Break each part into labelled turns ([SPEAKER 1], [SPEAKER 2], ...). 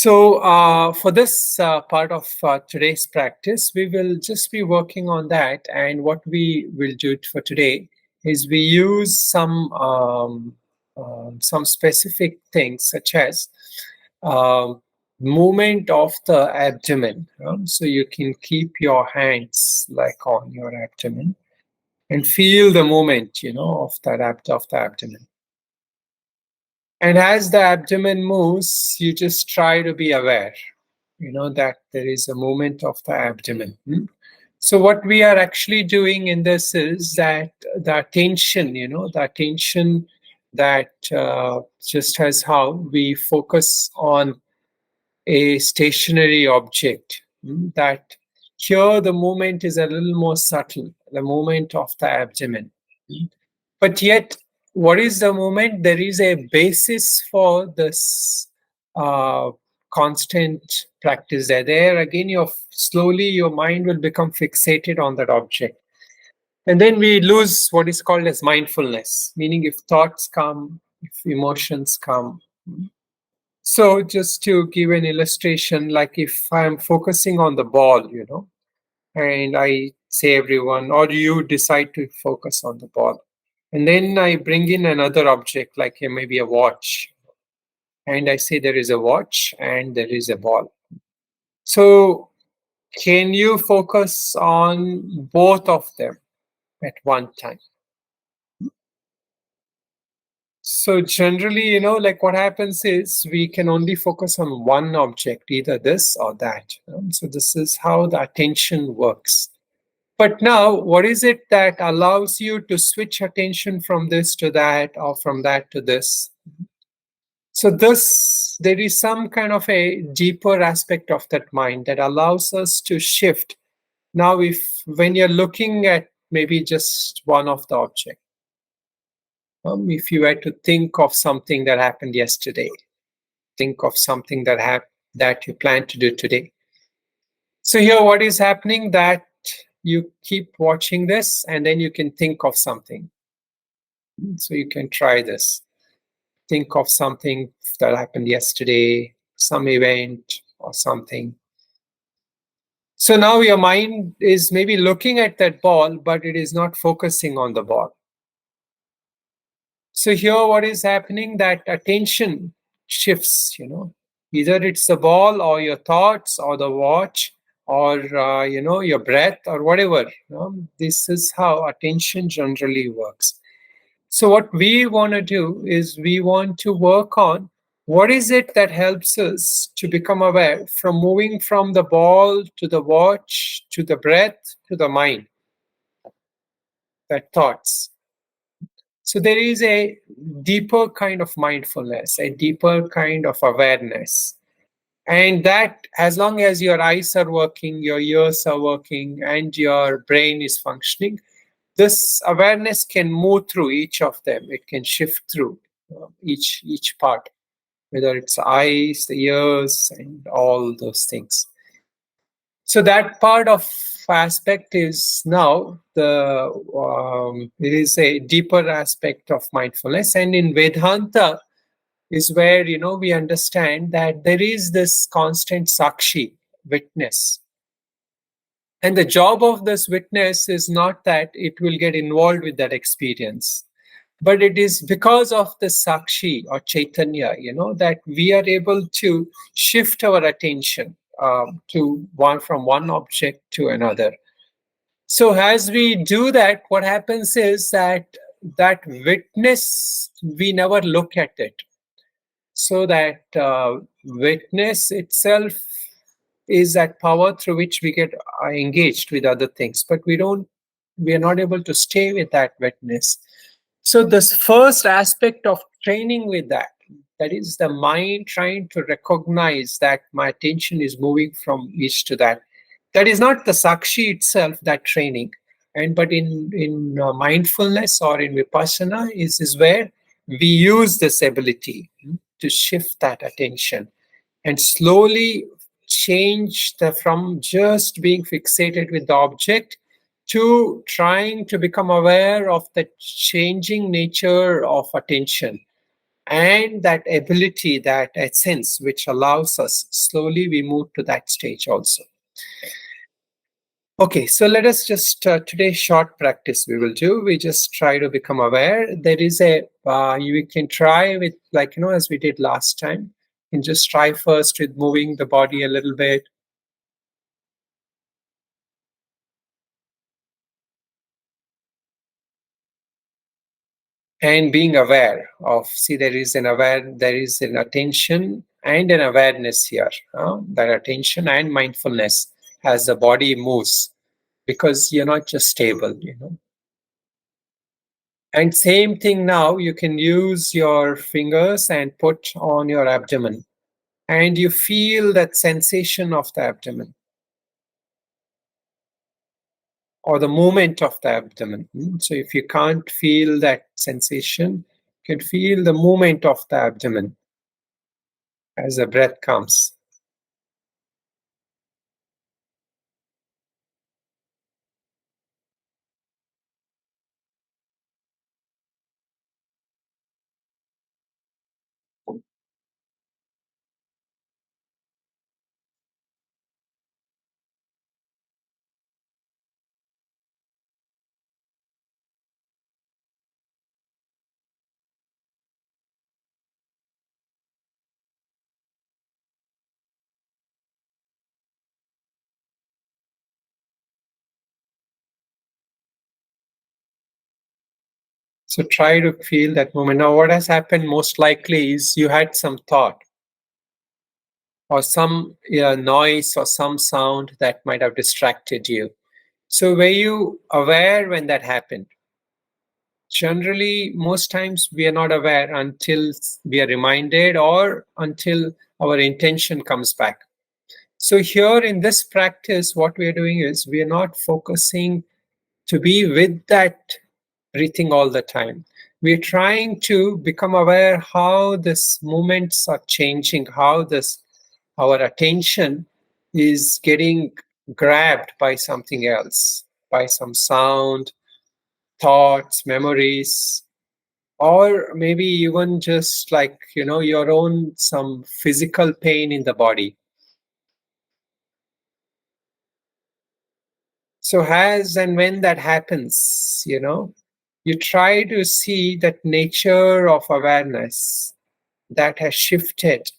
[SPEAKER 1] So for this part of today's practice, we will just be working on that. And what we will do for today is we use some specific things such as um, movement of the abdomen. So you can keep your hands like on your abdomen and feel the movement, of the abdomen. And as the abdomen moves, you just try to be aware, that there is a movement of the abdomen. So what we are actually doing in this is that the attention, that just as how we focus on a stationary object, that here the movement is a little more subtle, the movement of the abdomen. But yet, what is the movement? There is a basis for this uh, constant practice. There again, slowly your mind will become fixated on that object. And then we lose what is called as mindfulness, meaning if thoughts come, if emotions come. So just to give an illustration, like if I'm focusing on the ball, and I say everyone, or you decide to focus on the ball. And then I bring in another object, like maybe a watch. And I say there is a watch and there is a ball. So can you focus on both of them at one time? So generally, like what happens is we can only focus on one object, either this or that. So this is how the attention works. But now, what is it that allows you to switch attention from this to that or from that to this? So there is some kind of a deeper aspect of that mind that allows us to shift. Now, when you're looking at maybe just one of the object, if you were to think of something that happened yesterday, think of something that you plan to do today. So here, what is happening that you keep watching this and then you can think of something. So you can try this. Think of something that happened yesterday, some event or something. So now your mind is maybe looking at that ball, but it is not focusing on the ball. So here what is happening, that attention shifts, either it's the ball or your thoughts or the watch or, your breath or whatever. This is how attention generally works. So what we want to do is we want to work on what is it that helps us to become aware from moving from the ball to the watch to the breath to the mind, that thoughts. So there is a deeper kind of mindfulness, a deeper kind of awareness. And that, as long as your eyes are working, your ears are working, and your brain is functioning, this awareness can move through each of them. It can shift through each part, whether it's eyes, the ears, and all those things. So that part of aspect is now it is a deeper aspect of mindfulness. And in Vedanta is where, we understand that there is this constant sakshi, witness. And the job of this witness is not that it will get involved with that experience, but it is because of the sakshi or chaitanya, that we are able to shift our attention from one object to another. So as we do that, what happens is that witness, we never look at it. So that witness itself is that power through which we get engaged with other things, but we are not able to stay with that witness. So this first aspect of training with that is the mind trying to recognize that my attention is moving from each to that. That is not the sakshi itself, that training. But in mindfulness or in vipassana is where we use this ability to shift that attention and slowly change from just being fixated with the object to trying to become aware of the changing nature of attention. and that ability, that essence which allows us, slowly we move to that stage also. Okay, so let us just today's short practice we will do. We just try to become aware. There is a you can try with, like, as we did last time. You can just try first with moving the body a little bit and being aware of. See, there is an attention and an awareness here. That attention and mindfulness as the body moves, because you're not just stable. And same thing now, you can use your fingers and put on your abdomen, and you feel that sensation of the abdomen or the movement of the abdomen. So if you can't feel that sensation, you can feel the movement of the abdomen as the breath comes. So try to feel that moment. Now, what has happened most likely is you had some thought or some noise or some sound that might have distracted you. So were you aware when that happened? Generally, most times we are not aware until we are reminded or until our intention comes back. So here in this practice, what we are doing is we are not focusing to be with that breathing all the time. We're trying to become aware how these movements are changing, how this our attention is getting grabbed by something else, by some sound, thoughts, memories, or maybe even just like your own some physical pain in the body. So as and when that happens, you try to see that nature of awareness that has shifted.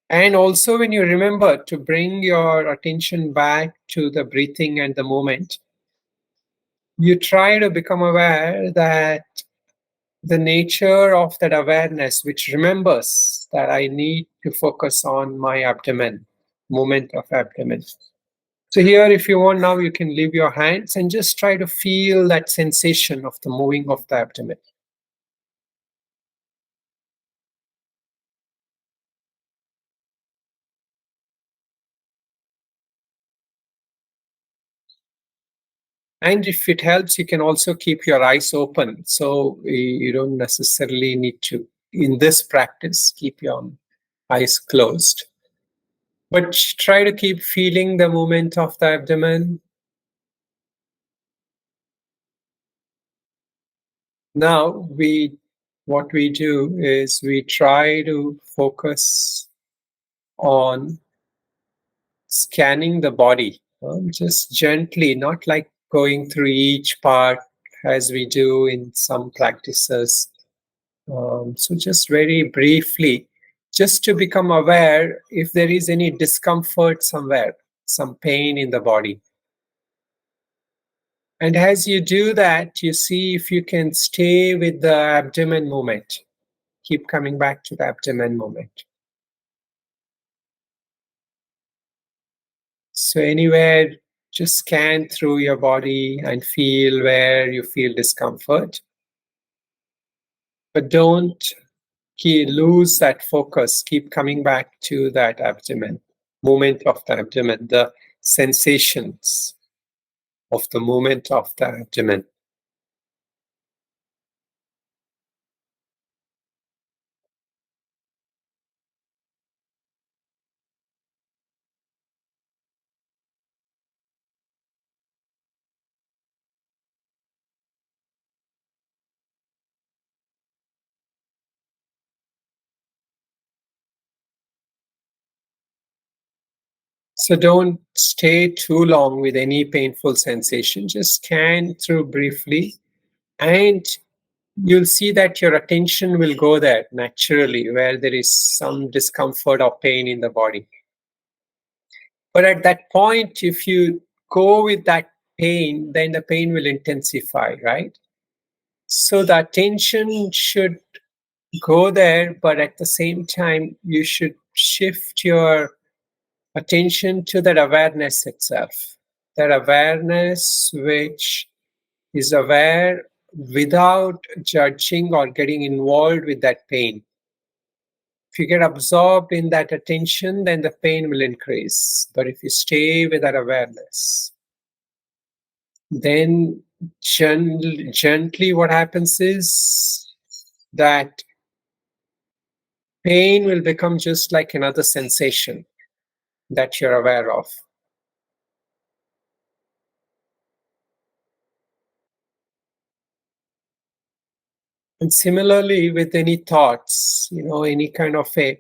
[SPEAKER 1] And also, when you remember to bring your attention back to the breathing and the moment, you try to become aware that the nature of that awareness, which remembers that I need to focus on my abdomen, movement of abdomen. So, here, if you want, now you can leave your hands and just try to feel that sensation of the moving of the abdomen. And if it helps, you can also keep your eyes open. So you don't necessarily need to, in this practice, keep your eyes closed. But try to keep feeling the movement of the abdomen. Now, what we do is we try to focus on scanning the body, just gently, not like going through each part as we do in some practices. So just very briefly, just to become aware if there is any discomfort somewhere, some pain in the body. And as you do that, you see if you can stay with the abdomen movement. Keep coming back to the abdomen movement. So anywhere, just scan through your body and feel where you feel discomfort. But don't lose that focus. Keep coming back to that abdomen, movement of the abdomen, the sensations of the movement of the abdomen. So don't stay too long with any painful sensation. Just scan through briefly, and you'll see that your attention will go there naturally where there is some discomfort or pain in the body. But at that point, if you go with that pain, then the pain will intensify, right? So the attention should go there, but at the same time, you should shift your attention to that awareness itself. That awareness which is aware without judging or getting involved with that pain. If you get absorbed in that attention, then the pain will increase. But if you stay with that awareness, then gently what happens is that pain will become just like another sensation that you're aware of. And similarly, with any thoughts, any kind of a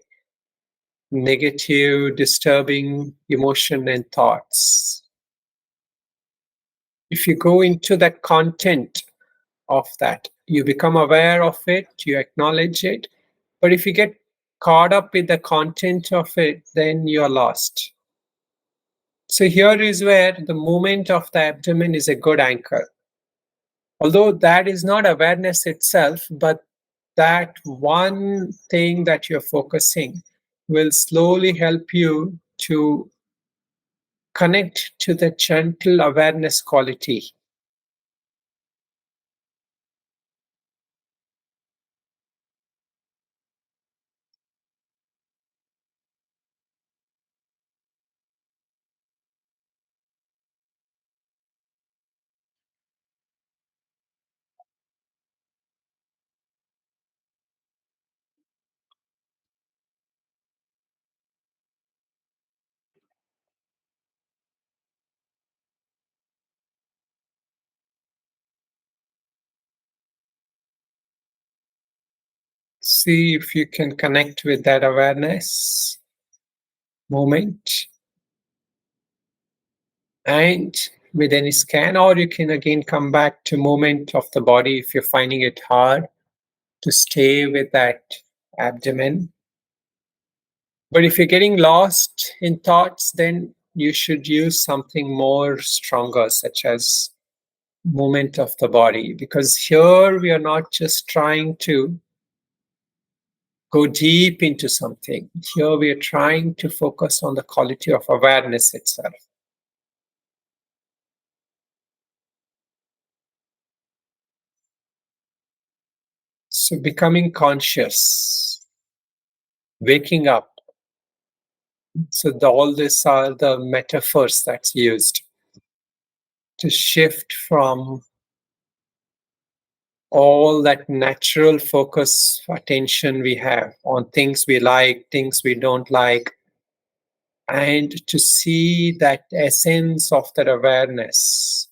[SPEAKER 1] negative, disturbing emotion and thoughts, if you go into that content of that, you become aware of it, you acknowledge it. But if you get caught up with the content of it, then you're lost. So here is where the movement of the abdomen is a good anchor. Although that is not awareness itself, but that one thing that you're focusing will slowly help you to connect to the gentle awareness quality. See if you can connect with that awareness moment, and with any scan, or you can again come back to movement of the body if you're finding it hard to stay with that abdomen. But if you're getting lost in thoughts, then you should use something more stronger, such as movement of the body, because here we are not just trying to go deep into something. Here we are trying to focus on the quality of awareness itself. So becoming conscious, waking up. So all these are the metaphors that's used to shift from all that natural focus attention we have on things we like, things we don't like, and to see that essence of that awareness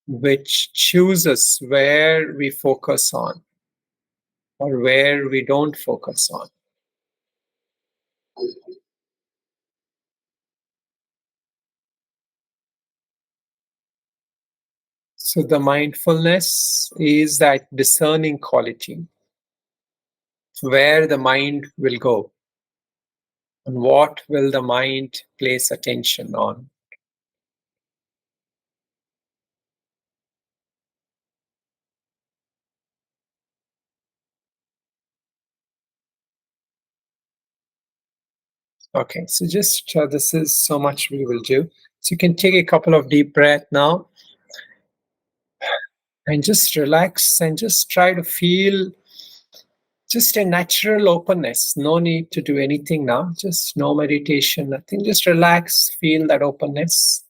[SPEAKER 1] which chooses where we focus on or where we don't focus on. So the mindfulness is that discerning quality, where the mind will go and what will the mind place attention on. Okay, so just this is so much we will do. So you can take a couple of deep breaths now and just relax and just try to feel just a natural openness. No need to do anything now, just no meditation, nothing. Just relax, feel that openness.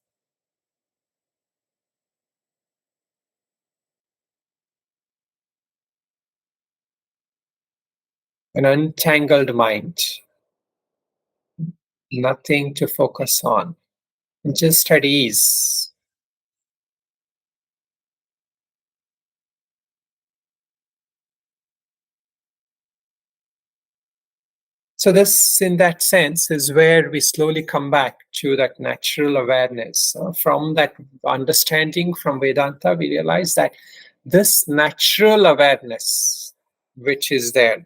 [SPEAKER 1] An untangled mind, nothing to focus on, just at ease. So this, in that sense, is where we slowly come back to that natural awareness. From that understanding from Vedanta, we realize that this natural awareness, which is there,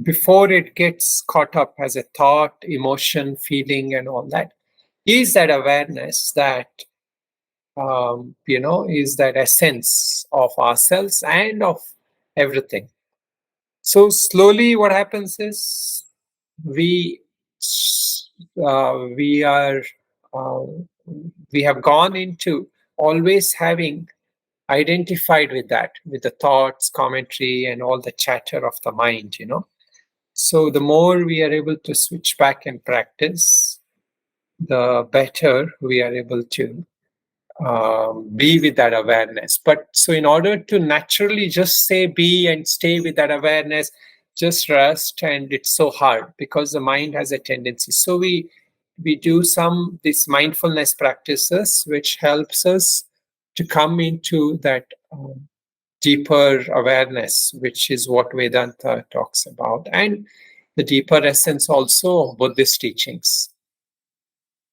[SPEAKER 1] before it gets caught up as a thought, emotion, feeling, and all that, is that awareness that, is that essence of ourselves and of everything. So slowly, what happens is we we are uh, we have gone into always having identified with that, with the thoughts, commentary, and all the chatter of the mind. So the more we are able to switch back and practice, the better we are able to be with that awareness. But so, in order to naturally just say be and stay with that awareness, just rest, and it's so hard because the mind has a tendency. So we do some these mindfulness practices, which helps us to come into that deeper awareness, which is what Vedanta talks about, and the deeper essence also of Buddhist teachings.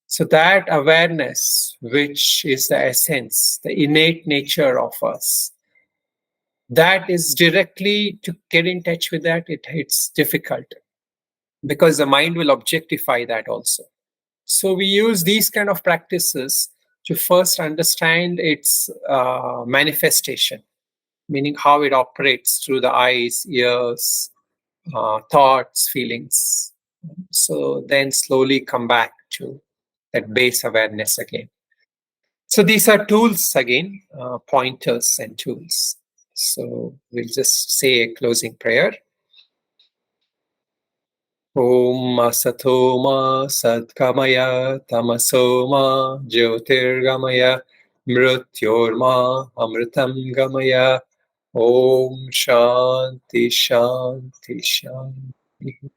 [SPEAKER 1] So that awareness, which is the essence, the innate nature of us, that is directly to get in touch with that, it's difficult because the mind will objectify that also. So we use these kind of practices to first understand its manifestation, meaning how it operates through the eyes, ears, thoughts, feelings. So then slowly come back to that base awareness again. So these are tools again, pointers and tools. So we'll just say a closing prayer. Om Asatoma Satkamaya Tamasoma Jyotirgamaya Mrityorma Amritam Gamaya Om Shanti Shanti Shanti.